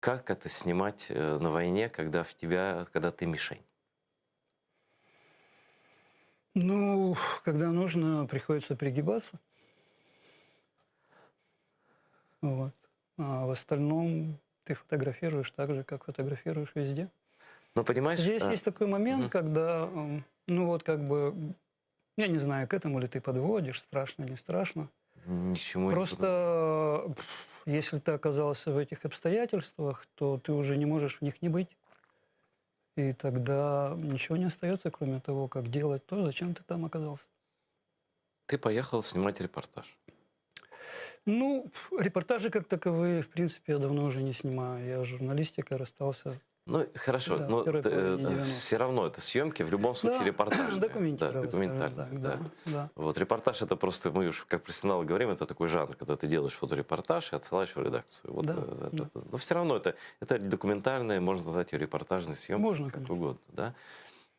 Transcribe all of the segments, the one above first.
Как это снимать на войне, когда когда ты мишень? Ну, когда нужно, приходится пригибаться. Вот. А в остальном ты фотографируешь так же, как фотографируешь везде. Ну, понимаешь, Здесь есть такой момент, мгм, когда, ну вот как бы, я не знаю, к этому ли ты подводишь, страшно, не страшно. ни к чему я не подумал. Просто если ты оказался в этих обстоятельствах, то ты уже не можешь в них не быть. И тогда ничего не остается, кроме того, как делать то, зачем ты там оказался. Ты поехал снимать репортаж. Ну, репортажи как таковые, в принципе, я давно уже не снимаю. Я с журналистикой расстался, Ну, хорошо, да, в но первой половине 90-х. все равно это съемки в любом случае Да, репортажные, да, документировал, скажем документальные, так, да, да. да. Вот репортаж это просто, мы уж как профессионалы говорим, это такой жанр, когда ты делаешь фоторепортаж и отсылаешь в редакцию. Вот, Да, да. но все равно это документальные, можно назвать ее репортажной съемкой, Можно, как конечно. угодно, да.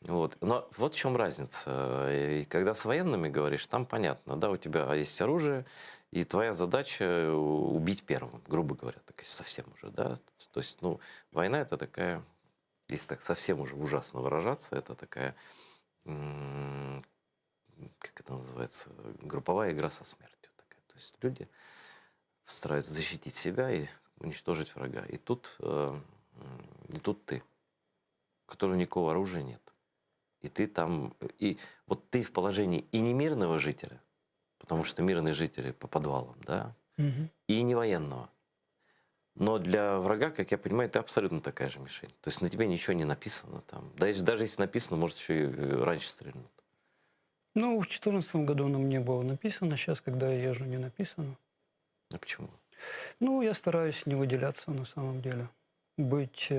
Вот. Но вот в чем разница. И когда с военными говоришь, там понятно, да, у тебя есть оружие, и твоя задача убить первым, грубо говоря, так если совсем уже, да. То есть, ну, война это такая, если так совсем уже ужасно выражаться, это такая, м, как это называется, групповая игра со смертью такая. То есть люди стараются защитить себя и уничтожить врага. И тут ты, у которого никакого оружия нет. И ты там, и вот ты в положении и не мирного жителя, потому что мирные жители по подвалам, да, Мгм. и не военного. Но для врага, как я понимаю, ты абсолютно такая же мишень. То есть на тебе ничего не написано там. Даже если написано, может, еще и раньше стрельнут. Ну, в 2014 году на мне было написано, сейчас, когда я езжу, не написано. А почему? Ну, я стараюсь не выделяться на самом деле. Быть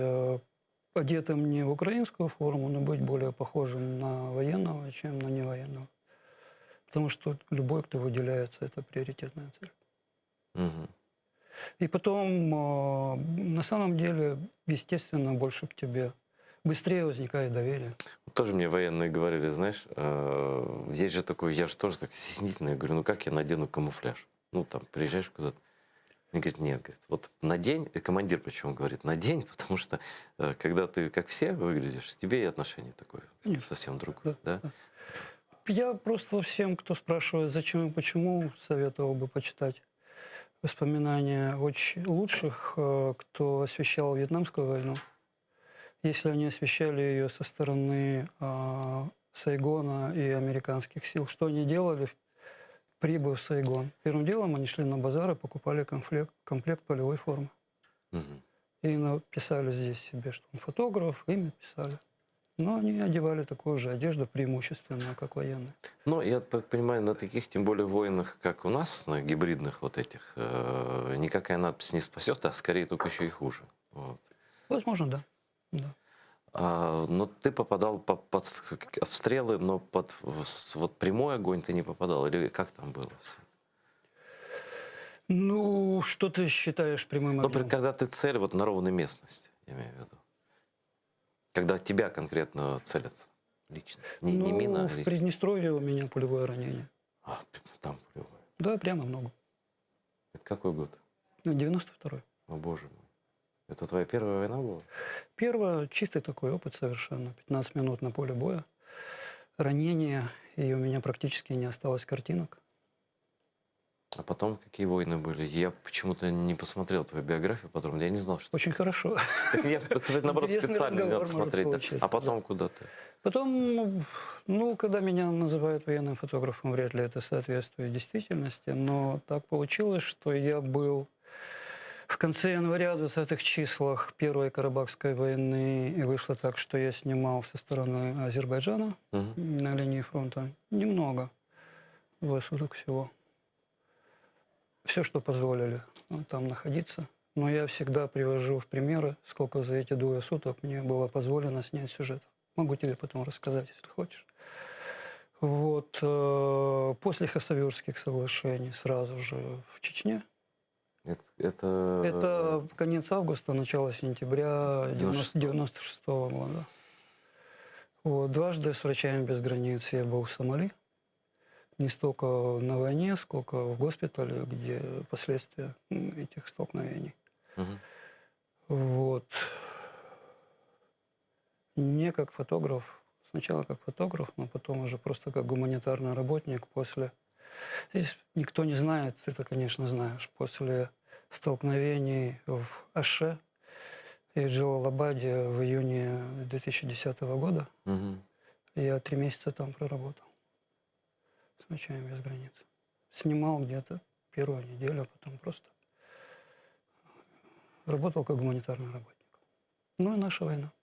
одетым не в украинскую форму, но быть более похожим на военного, чем на невоенного. Потому что любой, кто выделяется, это приоритетная цель. Мгм. И потом, на самом деле, естественно, больше к тебе быстрее возникает доверие. Вот тоже мне военные говорили, знаешь, есть же такой, я же тоже так стеснительный, я говорю, ну как я надену камуфляж? Ну там, приезжаешь куда-то. Мне говорит, нет, говорит, вот надень, и командир причем говорит, надень, потому что когда ты как все выглядишь, тебе и отношение такое Конечно. совсем другое, Да, да? да. Я просто всем, кто спрашивает, зачем и почему, советовал бы почитать воспоминания очень лучших, кто освещал Вьетнамскую войну. Если они освещали ее со стороны Сайгона и американских сил, что они делали, прибыв в Сайгон? Первым делом они шли на базар и покупали комплект полевой формы. Мгм. И написали здесь себе, что он фотограф, имя писали. Но они одевали такую же одежду преимущественно, как военные. Ну, я так понимаю, на таких, тем более войнах, как у нас, на гибридных вот этих, никакая надпись не спасет, а скорее только еще и хуже. Вот. Возможно, да. Да. Но ты попадал под обстрелы, но под вот прямой огонь ты не попадал? Или как там было всё? Ну, что ты считаешь прямым Ну, огнем? когда ты цель вот на ровной местности, я имею в виду. Когда тебя конкретно целятся лично. Не Ну, мина, а в лично. Приднестровье у меня пулевое ранение. Там плевое. Да, прямо много. Это какой год? Ну, 92-й. О, боже мой. Это твоя первая война была? Первое, чистый такой опыт совершенно. 15 минут на поле боя, ранение, и у меня практически не осталось картинок. А потом какие войны были? Я почему-то не посмотрел твою биографию подробно. Я не знал, что... Очень хорошо. Так я, наоборот, Интересный специально не разговор надо может смотреть. Да. получиться, А потом куда ты? Потом, ну, когда меня называют военным фотографом, вряд ли это соответствует действительности, но так получилось, что я был в конце января, в 20-х числах Первой Карабахской войны, и вышло так, что я снимал со стороны Азербайджана Мгм. на линии фронта. Немного, 2 суток всего. Все, что позволили там находиться. Но я всегда привожу в примеры, сколько за эти 2 суток мне было позволено снять сюжет. Могу тебе потом рассказать, если хочешь. Вот. После Хасавюрских соглашений сразу же в Чечне. Это конец августа, начало сентября 96-го года. Вот. Дважды с «Врачами без границ» я был в Сомали. Не столько на войне, сколько в госпитале, где последствия этих столкновений. Мгм. Вот. Не как фотограф. Сначала как фотограф, но потом уже просто как гуманитарный работник после... Здесь никто не знает, ты-то, конечно, знаешь. После столкновений в Аше и Джалалабаде в июне 2010 года Мгм. я 3 месяца там проработал с «Врачами без границ». Снимал где-то первую неделю, а потом просто работал как гуманитарный работник. Ну и наша война.